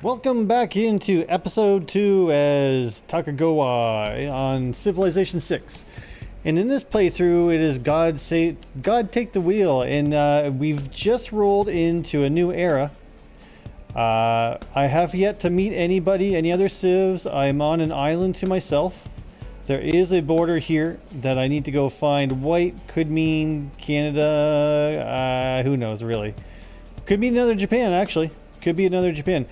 Welcome back into episode 2 as Tokugawa on Civilization 6. And in this playthrough, it is God take the wheel, and we've just rolled into a new era. I have yet to meet any other civs. I'm on an island to myself. There is a border here that I need to go find. White could mean Canada, who knows really. Could be another Japan, actually. Could be another Japan.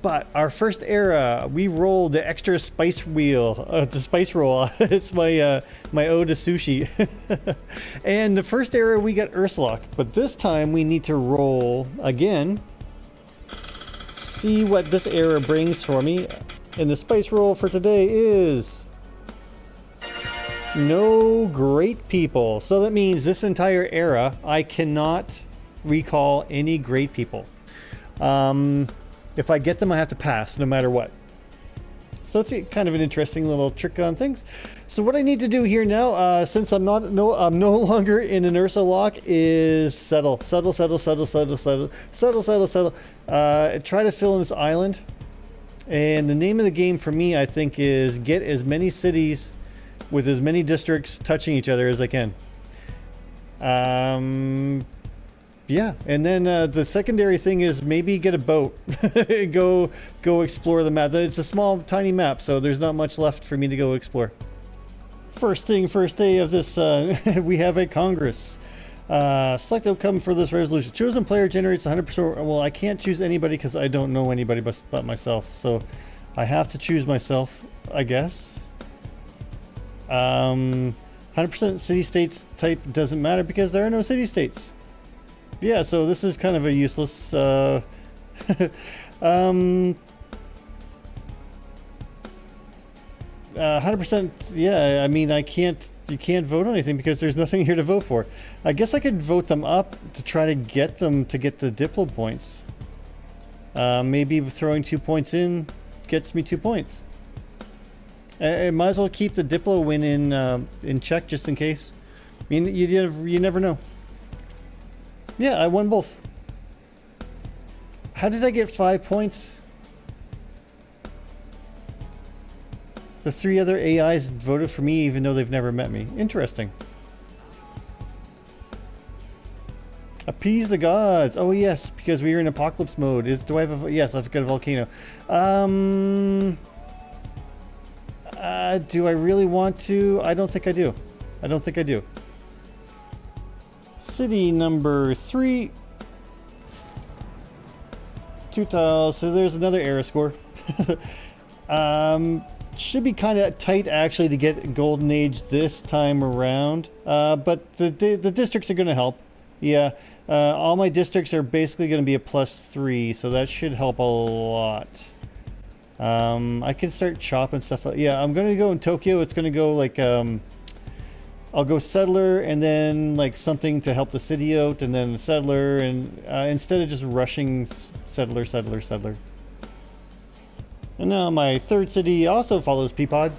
But our first era, we rolled the extra spice wheel, the spice roll. It's my my ode to sushi. And the first era we got Ursulok, but this time we need to roll again. See what this era brings for me. And the spice roll for today is no great people. So that means this entire era, I cannot recall any great people. If I get them, I have to pass no matter what. So it's kind of an interesting little trick on things. So what I need to do here now, since I'm no longer in an Ursulok, is settle. Try to fill in this island. And the name of the game for me, I think, is get as many cities with as many districts touching each other as I can. Yeah, and then the secondary thing is maybe get a boat. go explore the map. It's a small, tiny map, so there's not much left for me to go explore. First day of this, we have a Congress. Select outcome for this resolution. Chosen player generates 100%. Well, I can't choose anybody because I don't know anybody but myself, so I have to choose myself, I guess. 100% city-states type doesn't matter because there are no city-states. Yeah, so this is kind of a useless 100%. Yeah, I mean, you can't vote on anything because there's nothing here to vote for. I guess I could vote them up to try to get them to get the Diplo points. Maybe throwing 2 points in gets me 2 points. I might as well keep the Diplo win in check just in case. I mean, you never know. Yeah, I won both. How did I get 5 points? The 3 other AIs voted for me even though they've never met me. Interesting. Appease the gods. Oh yes, because we were in apocalypse mode. Do I have a... Yes, I've got a volcano. Do I really want to? I don't think I do. I don't think I do. City number 3. 2 tiles. So there's another era score. Should be kind of tight actually to get Golden Age this time around. But the districts are going to help. Yeah. All my districts are basically going to be a +3, so that should help a lot. I can start chopping stuff up. Yeah, I'm going to go in Tokyo. It's going to go like... I'll go settler and then like something to help the city out and then settler, and instead of just rushing settler. And now my third city also follows Peapod.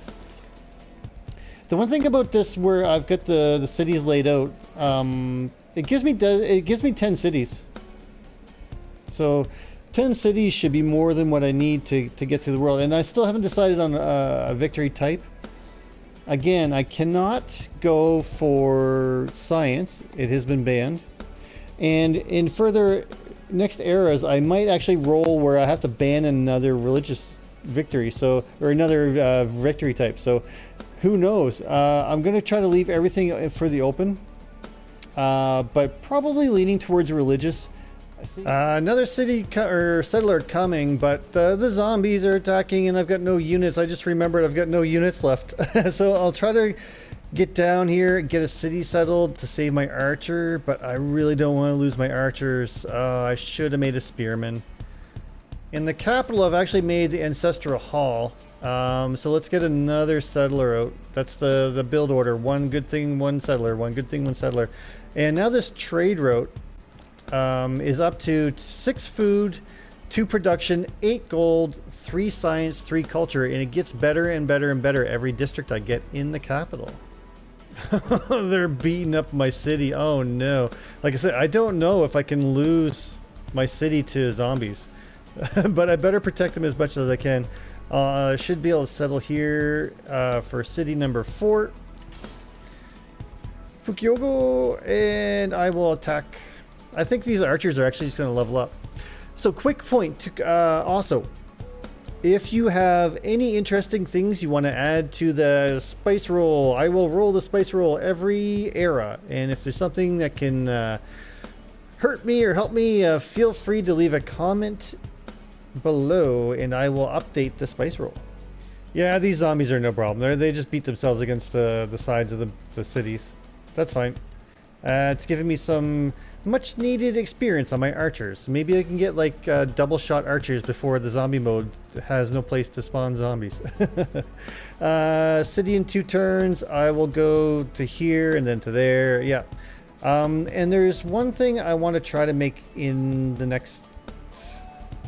The one thing about this where I've got the cities laid out, it gives me 10 cities. So 10 cities should be more than what I need to get through the world. And I still haven't decided on a victory type. Again, I cannot go for science. It has been banned. And in further next eras, I might actually roll where I have to ban another religious victory, or another victory type. So who knows? I'm going to try to leave everything for the open, but probably leaning towards religious. Another city or settler coming, but the zombies are attacking and I've got no units. I just remembered I've got no units left. So I'll try to get down here, get a city settled to save my archer, but I really don't want to lose my archers. I should have made a spearman. In the capital, I've actually made the ancestral hall. So let's get another settler out. That's the build order. One good thing, one settler. One good thing, one settler. And now this trade route is up to 6 food, 2 production, 8 gold, 3 science, 3 culture, and it gets better and better and better every district I get in the capital. They're beating up my city. Oh no. Like I said, I don't know if I can lose my city to zombies. But I better protect them as much as I can. Should be able to settle here for city number 4. Fukyogo, and I will attack. I think these archers are actually just going to level up. So quick point to, also, if you have any interesting things you want to add to the spice roll, I will roll the spice roll every era. And if there's something that can hurt me or help me, feel free to leave a comment below and I will update the spice roll. Yeah, these zombies are no problem. They just beat themselves against the sides of the cities. That's fine. It's giving me some much needed experience on my archers. Maybe I can get like double shot archers before the zombie mode has no place to spawn zombies. City in 2 turns. I will go to here and then to there. Yeah. And there's one thing I want to try to make in the next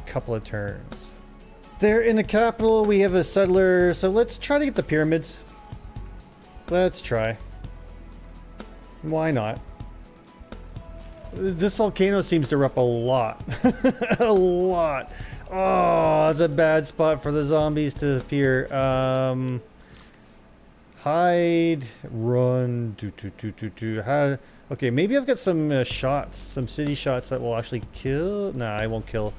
couple of turns. There in the capital we have a settler, so let's try to get the pyramids. Let's try. Why not? This volcano seems to erupt a lot. A lot. Oh, it's a bad spot for the zombies to appear. Hide, run, How? Okay, maybe I've got some shots, some city shots that will actually kill. Nah, I won't kill.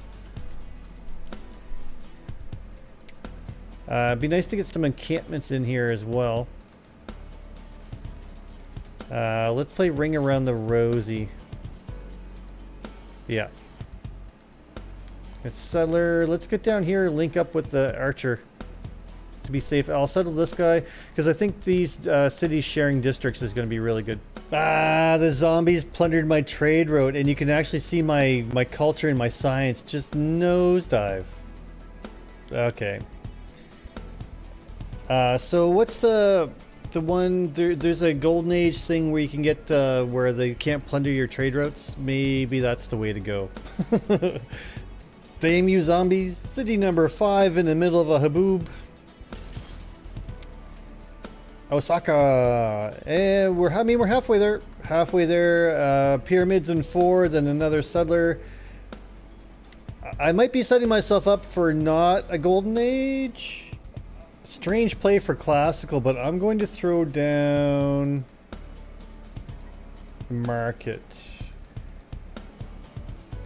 It'd be nice to get some encampments in here as well. Let's play Ring Around the Rosie. Yeah. It's settler. Let's get down here and link up with the archer to be safe. I'll settle this guy because I think these cities sharing districts is going to be really good. Ah, the zombies plundered my trade route, and you can actually see my culture and my science just nosedive. Okay. So what's the one, there's a golden age thing where you can get where they can't plunder your trade routes. Maybe that's the way to go. Damn you zombies. City number 5 in the middle of a haboob. Osaka. And we're halfway there. Halfway there. Pyramids in 4, then another settler. I might be setting myself up for not a golden age. Strange play for classical, but I'm going to throw down market.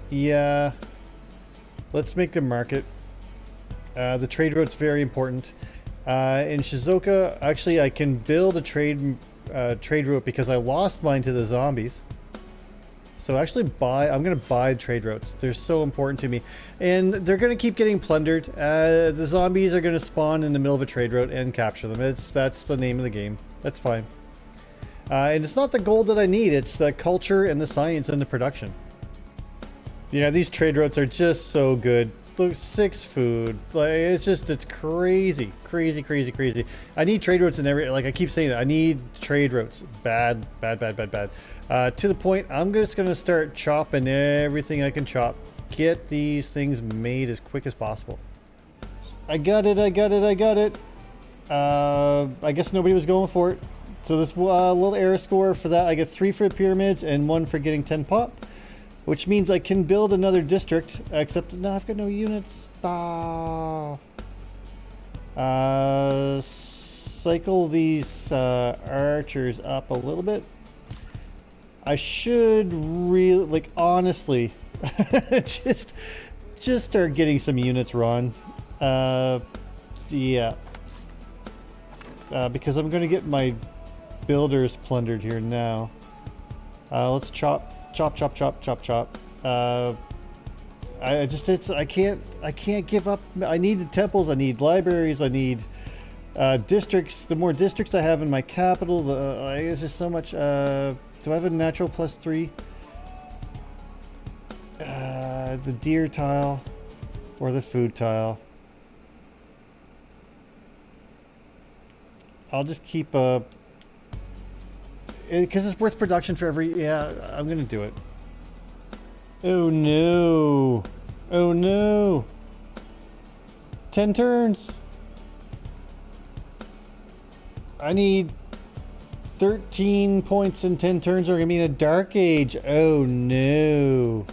Yeah, let's make the market. The trade route's very important. In Shizuoka, actually, I can build a trade route because I lost mine to the zombies. So actually I'm going to buy trade routes. They're so important to me. And they're going to keep getting plundered. The zombies are going to spawn in the middle of a trade route and capture them. That's the name of the game. That's fine. And it's not the gold that I need. It's the culture and the science and the production. Yeah, these trade routes are just so good. Look, 6 food. Like, it's crazy. Crazy. I need trade routes in every, like I keep saying it, I need trade routes. Bad. To the point, I'm just going to start chopping everything I can chop. Get these things made as quick as possible. I got it. I guess nobody was going for it. So this little error score for that, I get 3 for pyramids and 1 for getting 10 pop. Which means I can build another district, except no, I've got no units. Cycle these archers up a little bit. I should really, like, honestly, just start getting some units run. Yeah. Because I'm going to get my builders plundered here now. Let's chop. I can't give up. I need the temples, I need libraries, I need districts. The more districts I have in my capital, it's just so much. Do I have a natural +3? The deer tile or the food tile? I'll just keep because it's worth production for every... Yeah, I'm gonna do it. Oh no. 10 turns. I need 13 points in 10 turns or I'm gonna be in a dark age. Oh no.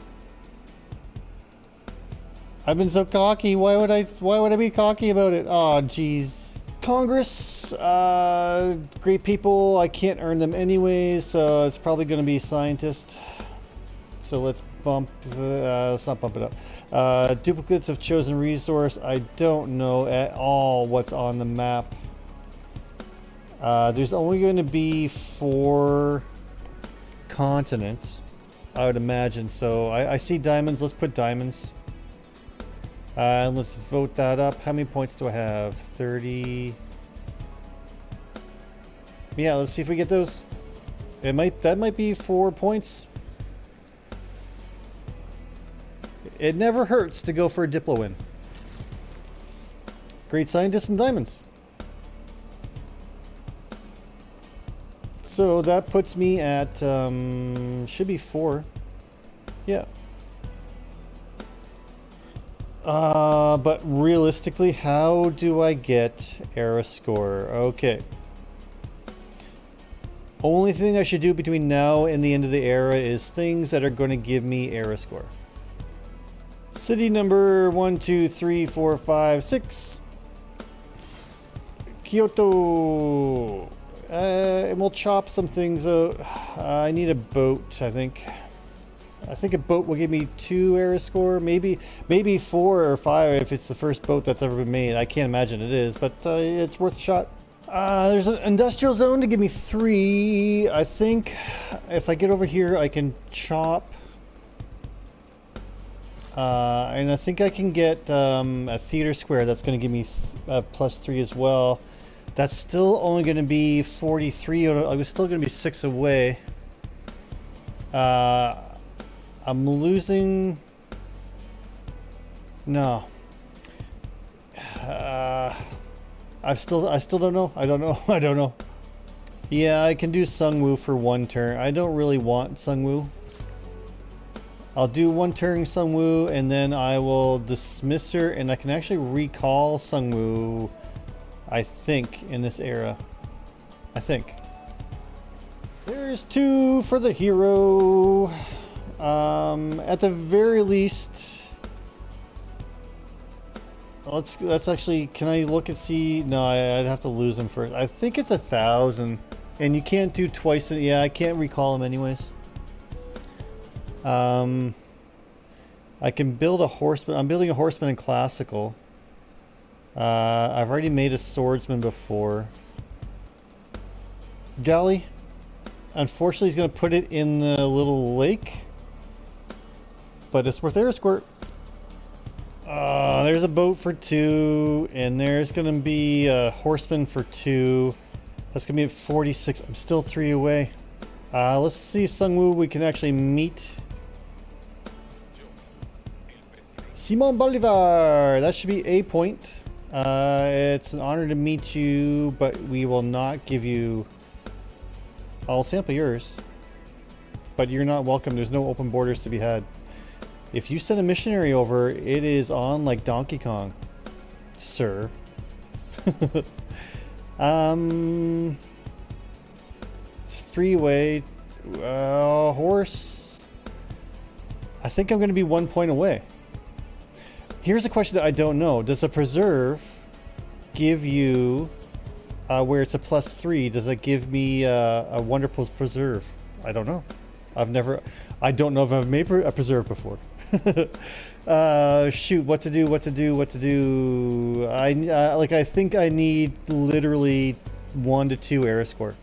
I've been so cocky. Why would I be cocky about it? Oh, jeez. Congress, great people. I can't earn them anyways, so it's probably going to be scientist. So let's bump let's not bump it up. Duplicates of chosen resource. I don't know at all what's on the map. There's only going to be 4 continents, I would imagine. So I see diamonds. Let's put diamonds. And let's vote that up. How many points do I have? 30. Yeah, let's see if we get those. That might be 4 points. It never hurts to go for a Diplo win. Great scientists and diamonds. So that puts me at should be 4. Yeah. But realistically, how do I get era score? Okay. Only thing I should do between now and the end of the era is things that are going to give me era score. City number 1, 2, 3, 4, 5, 6. Kyoto. And we'll chop some things out. I need a boat, I think. I think a boat will give me 2 era score, maybe 4 or 5 if it's the first boat that's ever been made. I can't imagine it is, but it's worth a shot. There's an industrial zone to give me 3. I think if I get over here, I can chop. And I think I can get a theater square that's going to give me +3 as well. That's still only going to be 43. I was still going to be 6 away. I'm losing. No. I still don't know. I don't know. I don't know. Yeah, I can do Sungwoo for 1 turn. I don't really want Sungwoo. I'll do 1 turn Sungwoo, and then I will dismiss her, and I can actually recall Sungwoo, I think, in this era. I think. There's 2 for the hero. At the very least, let's actually, can I look and see? No, I'd have to lose him first. I think it's 1,000, and you can't do twice. Yeah, I can't recall him anyways. I can build a horseman. I'm building a horseman in classical. I've already made a swordsman before. Galley. Unfortunately, he's going to put it in the little lake. But it's worth air squirt. There's a boat for 2. And there's going to be a horseman for 2. That's going to be at 46. I'm still 3 away. Let's see if Sungwoo we can actually meet. Simon Bolivar. That should be a point. It's an honor to meet you, but we will not give you... I'll sample yours. But you're not welcome. There's no open borders to be had. If you send a missionary over, it is on like Donkey Kong, sir. It's 3-way. Horse. I think I'm going to be 1 point away. Here's a question that I don't know. Does a preserve give you, where it's a +3, does it give me a wonderful preserve? I don't know. I don't know if I've made a preserve before. Shoot, what to do. I think I need literally 1 to 2 era score.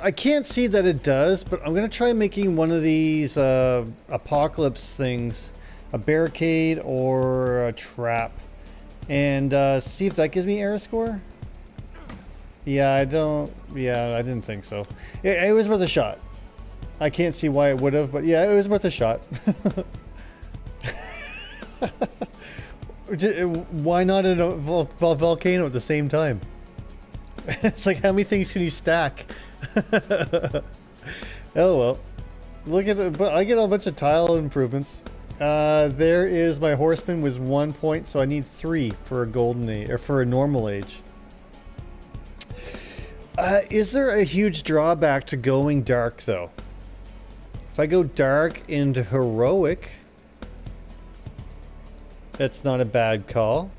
I can't see that it does, but I'm gonna try making one of these apocalypse things, a barricade or a trap, and see if that gives me era score. Yeah, I didn't think so. It was worth a shot. I can't see why it would have, but yeah, it was worth a shot. Why not in a volcano at the same time? It's like, how many things can you stack? Oh well. Look at it, but I get a bunch of tile improvements. There is my horseman was 1 point, so I need 3 for a golden age, or for a normal age. Is there a huge drawback to going dark though? If I go dark into heroic, That's not a bad call.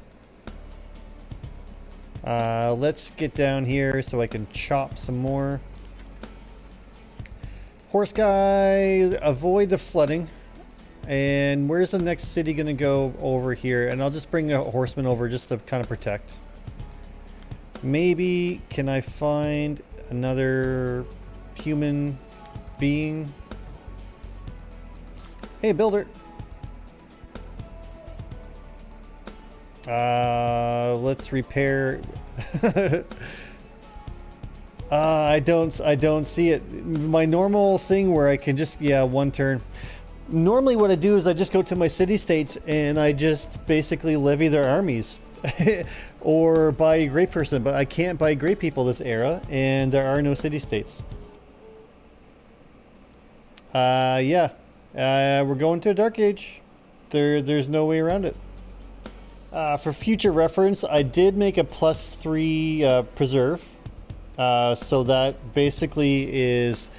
Let's get down here so I can chop some more. Horse guy, avoid the flooding. And where's the next city gonna go? Over here. And I'll just bring a horseman over just to kind of protect. Maybe, can I find another human being? Hey, builder. Let's repair. I don't see it. My normal thing where I can just, yeah, one turn. Normally what I do is I just go to my city-states and I just basically levy their armies. Or buy a great person, but I can't buy great people this era, and there are no city-states. Yeah. We're going to a dark age. There's no way around it. For future reference, I did make a +3 preserve. So that basically is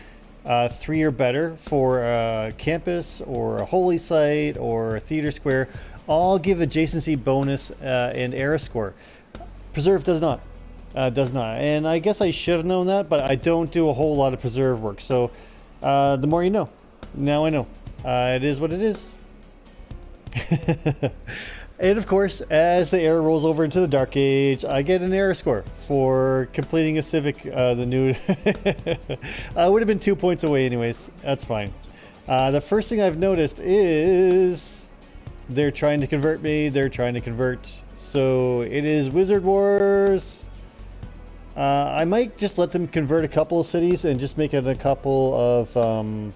3 or better for a campus or a holy site or a theater square. All give adjacency bonus and era score. Preserve does not. And I guess I should have known that, but I don't do a whole lot of preserve work. So the more you know. Now I know. It is what it is. And of course, as the era rolls over into the Dark Age, I get an era score for completing a civic. The new I would have been 2 points away anyways. That's fine. The first thing I've noticed is they're trying to convert me. They're trying to convert. So it is Wizard Wars. I might just let them convert a couple of cities and just make it a couple of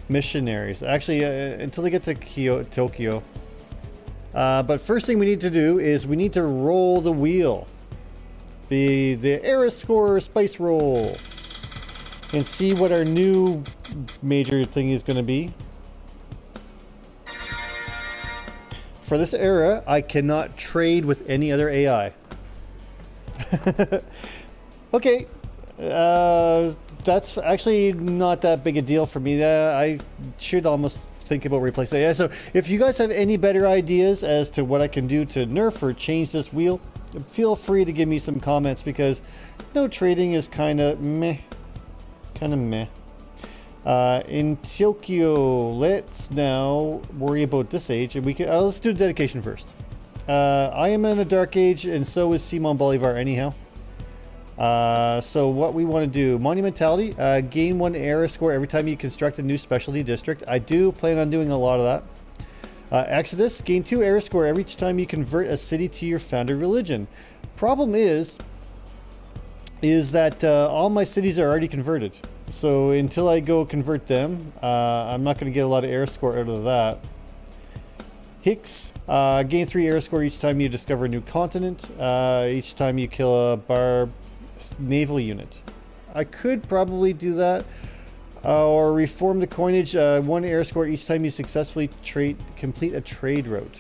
missionaries. Actually, until they get to Tokyo. But first thing we need to do is we need to roll the wheel. The era score spice roll. And see what our new major thing is going to be. For this era, I cannot trade with any other AI. Okay. That's actually not that big a deal for me. I should almost think about replacing it. Yeah, so if you guys have any better ideas as to what I can do to nerf or change this wheel, feel free to give me some comments, because no trading is kind of meh. In Tokyo, let's now worry about this age, and we can let's do dedication first. I am in a dark age, and so is Simon Bolivar anyhow. So what we want to do, monumentality, gain 1 era score every time you construct a new specialty district. I do plan on doing a lot of that. Exodus, gain 2 era score every time you convert a city to your founder religion. Problem is that all my cities are already converted. So until I go convert them, I'm not going to get a lot of era score out of that. Hicks, gain 3 era score each time you discover a new continent, each time you kill a barb naval unit. I could probably do that, or reform the coinage, 1 era score each time you successfully complete a trade route.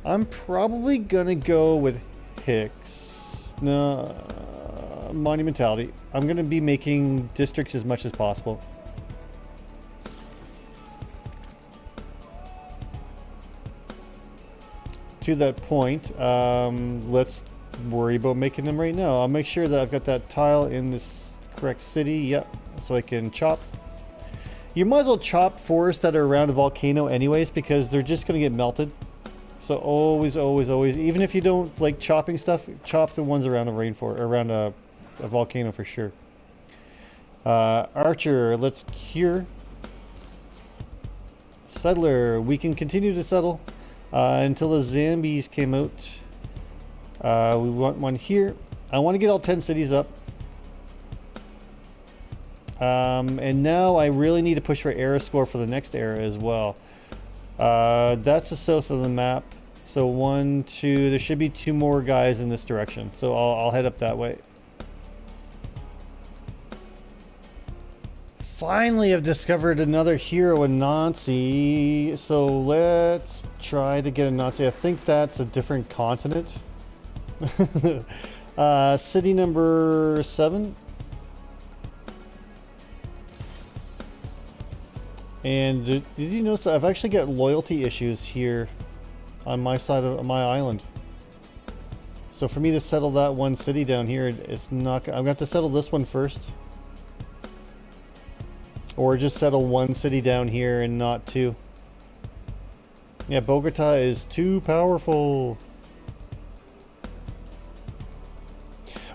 I'm probably gonna go with Hicks. No, monumentality. I'm gonna be making districts as much as possible. To that point, let's worry about making them right now. I'll make sure that I've got that tile in this correct city. Yep, so I can chop. You might as well chop forests that are around a volcano anyways, because they're just going to get melted. So always, even if you don't like chopping stuff, chop the ones around a rainforest, around a volcano for sure. Archer, let's cure. Settler, we can continue to settle until the zombies came out. We want one here. I want to get all 10 cities up. And now I really need to push for era score for the next era as well. That's the south of the map. So 1, 2, there should be 2 more guys in this direction. So I'll head up that way. Finally, I've discovered another hero, a Nazi. So let's try to get a Nazi. I think that's a different continent. City number 7. And did you notice that I've actually got loyalty issues here on my side of my island? So for me to settle that one city down here, it's not. I'm gonna have to settle this one first, or just settle one city down here and not two. Yeah, Bogota is too powerful.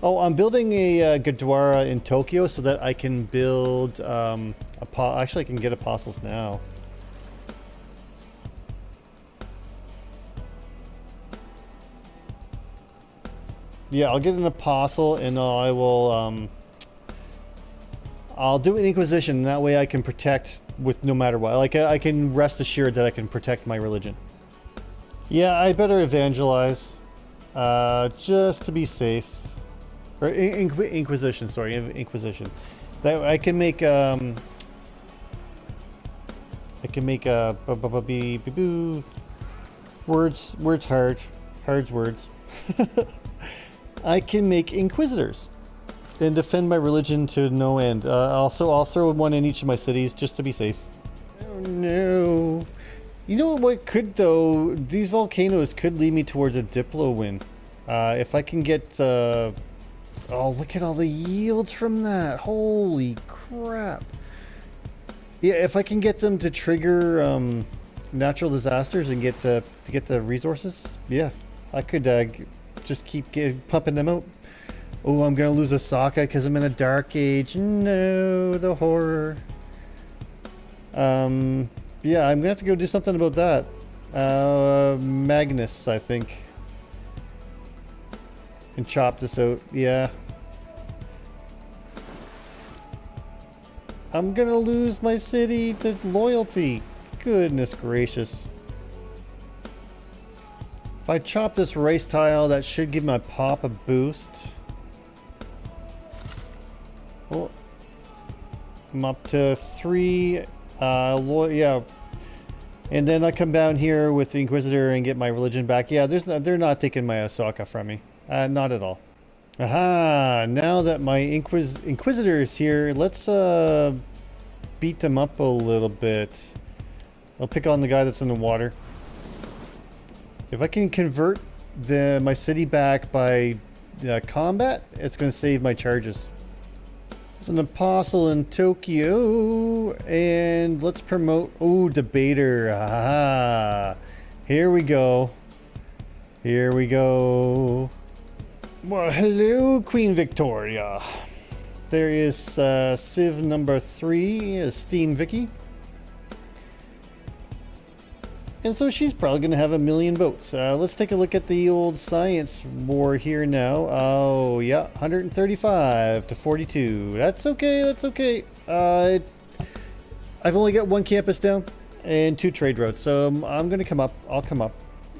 Oh, I'm building a Gurdwara in Tokyo so that I can build actually I can get apostles now. Yeah, I'll get an apostle and I will I'll do an inquisition. That way I can protect with no matter what. Like I can rest assured that I can protect my religion. Yeah, I better evangelize just to be safe. Or Inquisition, sorry, Inquisition. That I can make words hard's words. I can make inquisitors and defend my religion to no end. Also, I'll throw one in each of my cities just to be safe. Oh no! You know what could though? These volcanoes could lead me towards a Diplo win. If I can get oh, look at all the yields from that. Holy crap. Yeah, if I can get them to trigger natural disasters and get to get the resources, yeah, I could just keep pumping them out. Oh, I'm going to lose Osaka because I'm in a dark age. No, the horror. Yeah, I'm going to have to go do something about that. Magnus, I think. And chop this out, yeah. I'm gonna lose my city to loyalty. Goodness gracious. If I chop this race tile, that should give my pop a boost. Oh. I'm up to 3. Yeah. And then I come down here with the Inquisitor and get my religion back. Yeah, they're not taking my Osaka from me. Not at all. Aha! Now that my Inquisitor is here, let's beat them up a little bit. I'll pick on the guy that's in the water. If I can convert my city back by combat, it's going to save my charges. It's an apostle in Tokyo, and let's promote. Oh, debater. Aha! Here we go. Here we go. Well, hello, Queen Victoria. There is Civ number 3, Steam Vicky. And so she's probably going to have 1,000,000 votes. Let's take a look at the old science war here now. Oh, yeah, 135 to 42. That's okay, that's okay. I've only got 1 campus down and 2 trade routes, so I'm going to come up. I'll come up.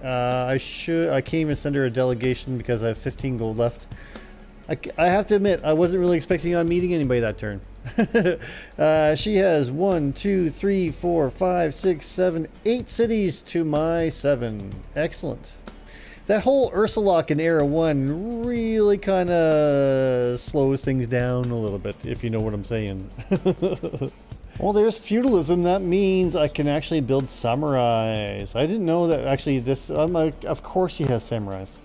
I can't even send her a delegation because I have 15 gold left. I have to admit, I wasn't really expecting on meeting anybody that turn. She has 1, 2, 3, 4, 5, 6, 7, 8 cities to my 7. Excellent. That whole Ursulok in Era 1 really kind of slows things down a little bit, if you know what I'm saying. Well, there's feudalism. That means I can actually build samurais. I didn't know that actually this... of course he has samurais.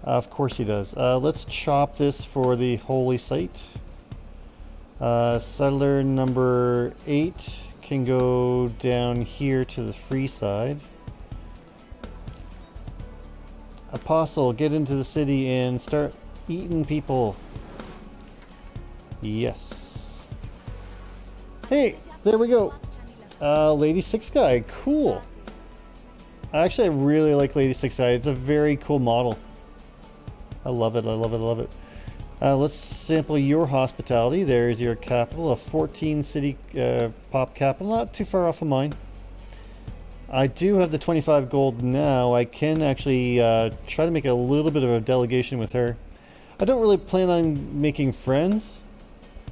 Of course he does. Let's chop this for the holy site. Settler number 8 can go down here to the free side. Apostle, get into the city and start eating people. Yes. Hey, there we go. Lady Six Guy, cool. Actually, I really like Lady Six Guy. It's a very cool model. I love it, I love it, I love it. Let's sample your hospitality. There's your capital, a 14 city pop capital, not too far off of mine. I do have the 25 gold now. I can actually try to make a little bit of a delegation with her. I don't really plan on making friends,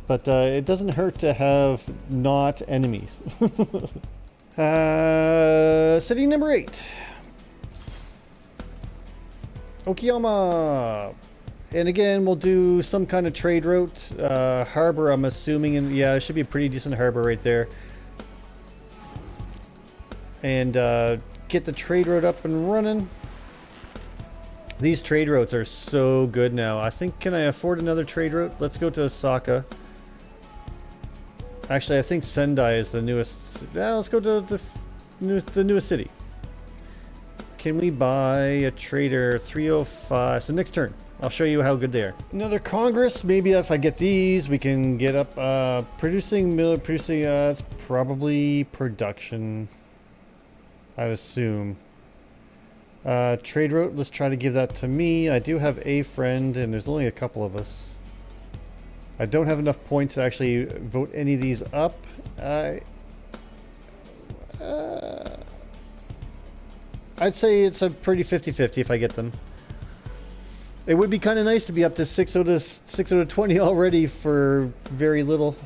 but it doesn't hurt to have not enemies. City number 8. Okayama. And again, we'll do some kind of trade route. Harbor, I'm assuming, and yeah, it should be a pretty decent harbor right there. and get the trade route up and running. These trade routes are so good now. I think, can I afford another trade route? Let's go to Osaka. Actually, I think Sendai is the newest. Let's go to the newest city. Can we buy a trader 305? So next turn, I'll show you how good they are. Another Congress. Maybe if I get these, we can get up producing. It's probably production, I'd assume. Trade route, let's try to give that to me. I do have a friend, and there's only a couple of us. I don't have enough points to actually vote any of these up. I'd say it's a pretty 50-50 if I get them. It would be kind of nice to be up to 6 out of 20 already for very little.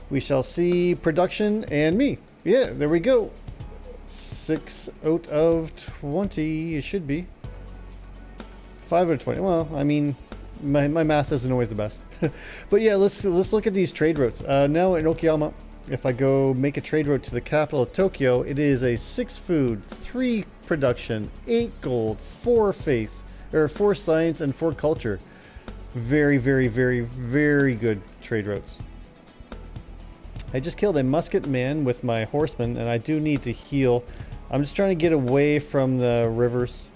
We shall see production and me. Yeah, there we go. 6 out of 20, it should be. 5 out of 20. Well, I mean, my math isn't always the best. But yeah, let's look at these trade routes. Now in Okayama, if I go make a trade route to the capital of Tokyo, it is a 6 food, 3 production, 8 gold, 4 faith, or 4 science, and 4 culture. Very, very, very, very good trade routes. I just killed a musket man with my horseman, and I do need to heal. I'm just trying to get away from the rivers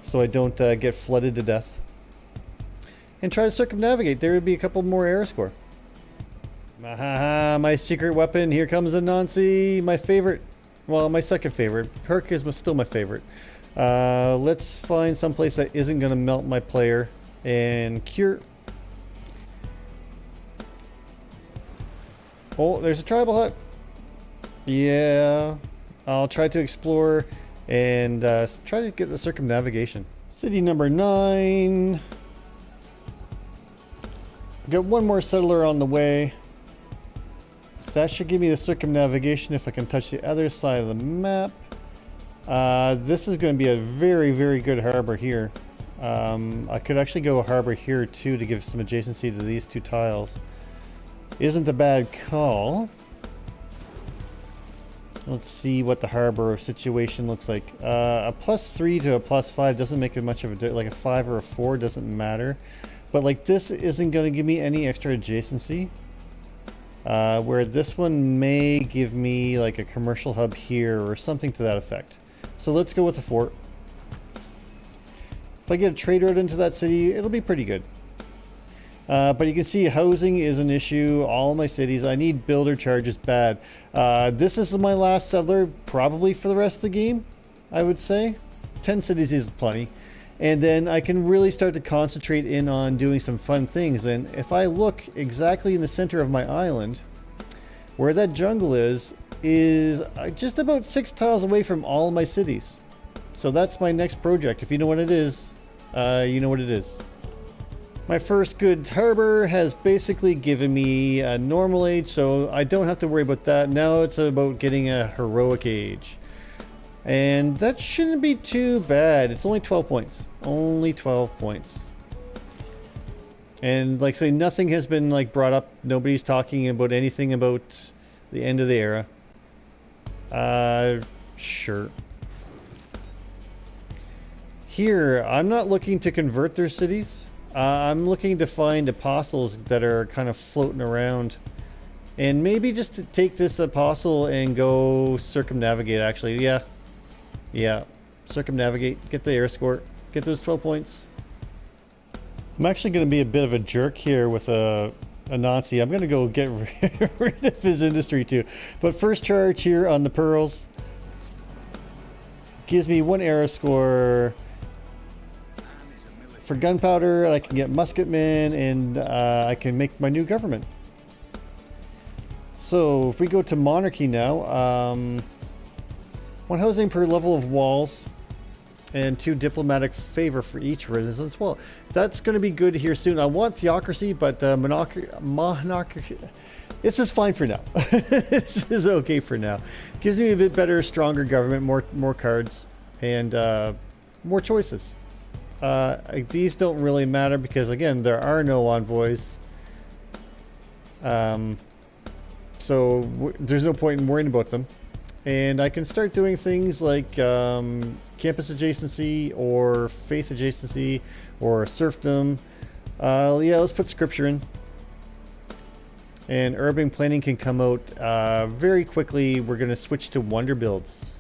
so I don't get flooded to death. And try to circumnavigate. There would be a couple more air score. Aha, my secret weapon. Here comes a Nancy. My favorite. Well, my second favorite. Perk is still my favorite. Let's find some place that isn't going to melt my player and cure. Oh, there's a tribal hut. Yeah. I'll try to explore and try to get the circumnavigation. City number 9. Got one more settler on the way. That should give me the circumnavigation if I can touch the other side of the map. This is going to be a very, very good harbor here. I could actually go harbor here too to give some adjacency to these 2 tiles. Isn't a bad call. Let's see what the harbor situation looks like. A +3 to a +5 doesn't make it much of a, like a 5 or a 4 doesn't matter. But like this isn't going to give me any extra adjacency. Where this one may give me like a commercial hub here or something to that effect. So let's go with a 4. If I get a trade route into that city, it'll be pretty good. But you can see housing is an issue. All my cities, I need builder charges bad. This is my last settler probably for the rest of the game, I would say. 10 cities is plenty. And then I can really start to concentrate in on doing some fun things. And if I look exactly in the center of my island, where that jungle is just about 6 tiles away from all my cities. So that's my next project. If you know what it is, you know what it is. My first good harbor has basically given me a normal age, so I don't have to worry about that. Now it's about getting a heroic age. And that shouldn't be too bad. It's only 12 points. Only 12 points. And like I say, nothing has been like brought up. Nobody's talking about anything about the end of the era. Sure. Here, I'm not looking to convert their cities. I'm looking to find apostles that are kind of floating around. And maybe just to take this apostle and go circumnavigate, actually. Yeah. Circumnavigate. Get the air score. Get those 12 points. I'm actually going to be a bit of a jerk here with a Nazi. I'm going to go get rid of his industry too. But first charge here on the pearls. Gives me 1 air score. For gunpowder, I can get musketmen, and I can make my new government. So if we go to monarchy now, 1 housing per level of walls, and 2 diplomatic favor for each residence. Well, that's going to be good here soon. I want theocracy, but monarchy, this is fine for now. This is okay for now. Gives me a bit better, stronger government, more cards, and more choices. These don't really matter because, again, there are no envoys. So there's no point in worrying about them. And I can start doing things like campus adjacency or faith adjacency or serfdom. Yeah, let's put scripture in. And urban planning can come out very quickly. We're going to switch to wonder builds.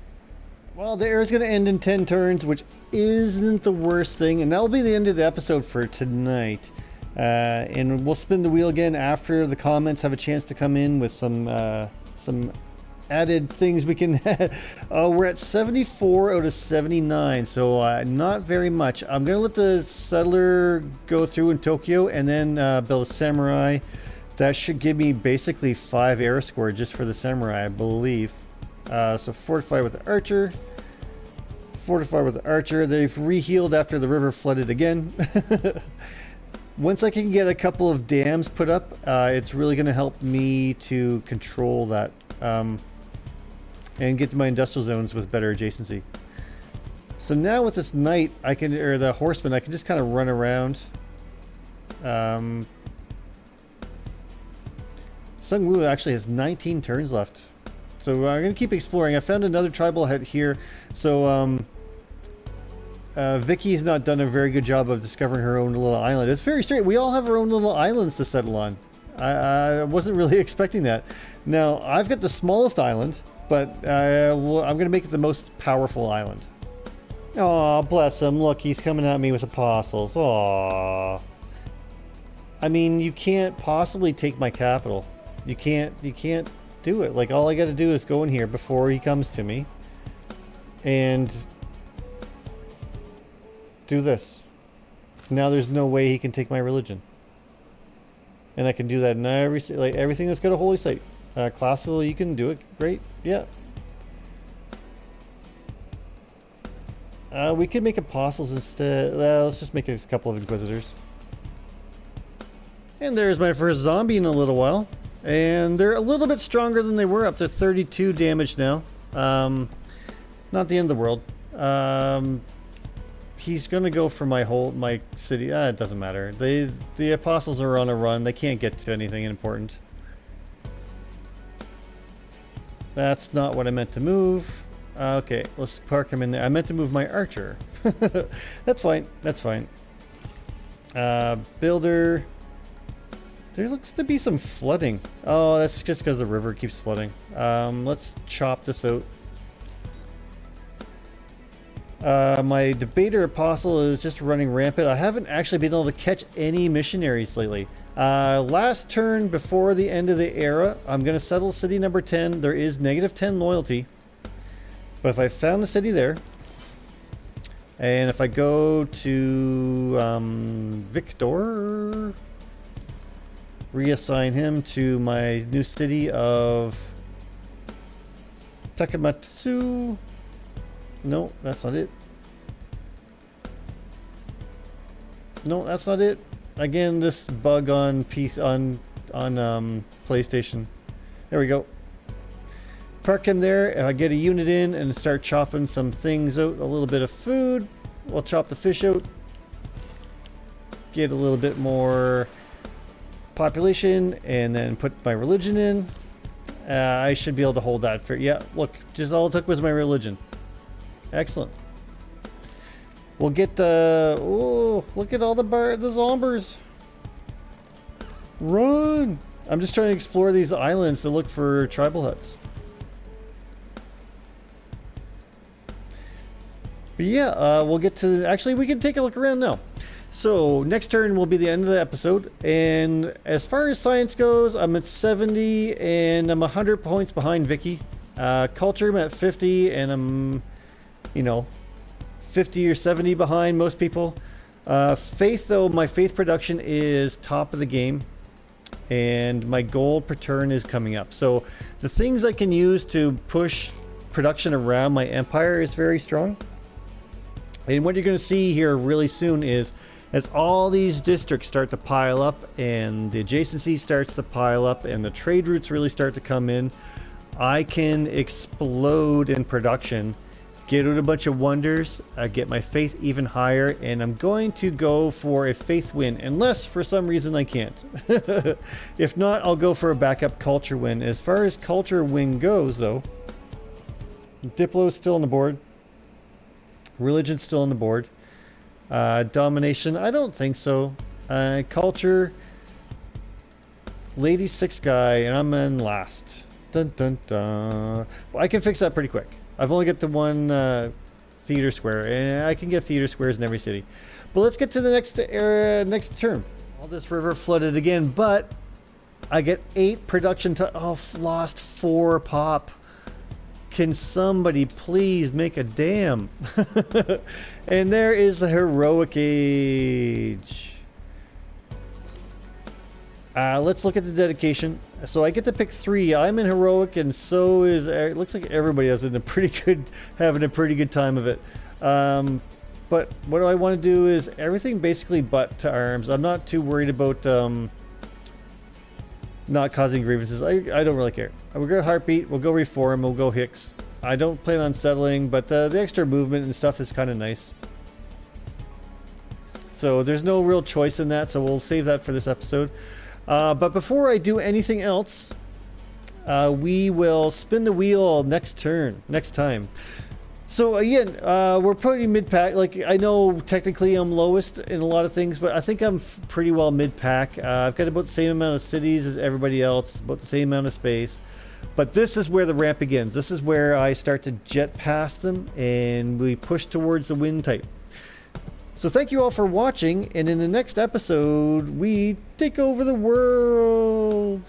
Well, the era is going to end in 10 turns, which isn't the worst thing. And that will be the end of the episode for tonight. And we'll spin the wheel again after the comments have a chance to come in with some added things we can. We're at 74 out of 79, so not very much. I'm going to let the settler go through in Tokyo and then build a samurai. That should give me basically 5 era score just for the samurai, I believe. So fortify with the archer. Fortify with the archer. They've rehealed after the river flooded again. Once I can get a couple of dams put up, it's really going to help me to control that and get to my industrial zones with better adjacency. So now with this knight, I can, or the horseman, I can just kind of run around. Sung Woo actually has 19 turns left. So I'm going to keep exploring. I found another tribal head here. So Vicky's not done a very good job of discovering her own little island. It's very straight. We all have our own little islands to settle on. I wasn't really expecting that. Now, I've got the smallest island, but I'm going to make it the most powerful island. Oh, bless him. Look, he's coming at me with apostles. Aw. I mean, you can't possibly take my capital. You can't do it. Like, all I got to do is go in here before he comes to me and do this. Now there's no way he can take my religion. And I can do that in everything that's got a holy site. Classical, you can do it. Great. Yeah. We could make apostles instead. Let's just make a couple of inquisitors. And there's my first zombie in a little while. And they're a little bit stronger than they were, up to 32 damage now. Not the end of the world. He's gonna go for my city. It doesn't matter. The apostles are on a run. They can't get to anything important. That's not what I meant to move. Okay, let's park him in there. I meant to move my archer. That's fine. That's fine. Builder. There looks to be some flooding. Oh, that's just because the river keeps flooding. Let's chop this out. My debater apostle is just running rampant. I haven't actually been able to catch any missionaries lately. Last turn before the end of the era, I'm going to settle city number 10. There is -10 loyalty. But if I found the city there, and if I go to Victor, reassign him to my new city of Takamatsu. No, that's not it. No, that's not it. Again, this bug on PlayStation. There we go. Park him there. I get a unit in and start chopping some things out. A little bit of food. We'll chop the fish out. Get a little bit more population and then put my religion in. I should be able to hold that for, yeah, look, just all it took was my religion. Excellent. We'll get the, oh, look at all the zombers. Run. I'm just trying to explore these islands to look for tribal huts. But yeah, we'll get to, actually we can take a look around now. So next turn will be the end of the episode, and as far as science goes, I'm at 70 and I'm 100 points behind Vicky. Culture, I'm at 50 and I'm, you know, 50 or 70 behind most people. Faith though, my faith production is top of the game and my gold per turn is coming up. So the things I can use to push production around my empire is very strong. And what you're going to see here really soon is as all these districts start to pile up and the adjacency starts to pile up and the trade routes really start to come in, I can explode in production get out a bunch of wonders, get my faith even higher, and I'm going to go for a faith win, unless for some reason I can't. If not, I'll go for a backup culture win. As far as culture win goes, though, Diplo's still on the board. Religion's still on the board. Domination, I don't think so. Culture, Lady 6 guy, and I'm in last. Dun dun dun. Well, I can fix that pretty quick. I've only got the one theater square, and I can get theater squares in every city. But let's get to the next term. All this river flooded again, but I get 8 production time. Oh, lost 4 pop. Can somebody please make a dam? And there is the heroic age. Let's look at the dedication. So I get to pick 3. I'm in heroic, and so is. It looks like everybody else in having a pretty good time of it. But what I want to do is everything basically but to arms. I'm not too worried about not causing grievances. I don't really care. We'll go heartbeat. We'll go reform. We'll go Hicks. I don't plan on settling, but the extra movement and stuff is kind of nice. So there's no real choice in that. So we'll save that for this episode. But before I do anything else, we will spin the wheel next time. So again, we're pretty mid-pack. Like, I know technically I'm lowest in a lot of things, but I think I'm pretty well mid-pack. I've got about the same amount of cities as everybody else, about the same amount of space. But this is where the ramp begins. This is where I start to jet past them, and we push towards the win type. So thank you all for watching, and in the next episode, we take over the world.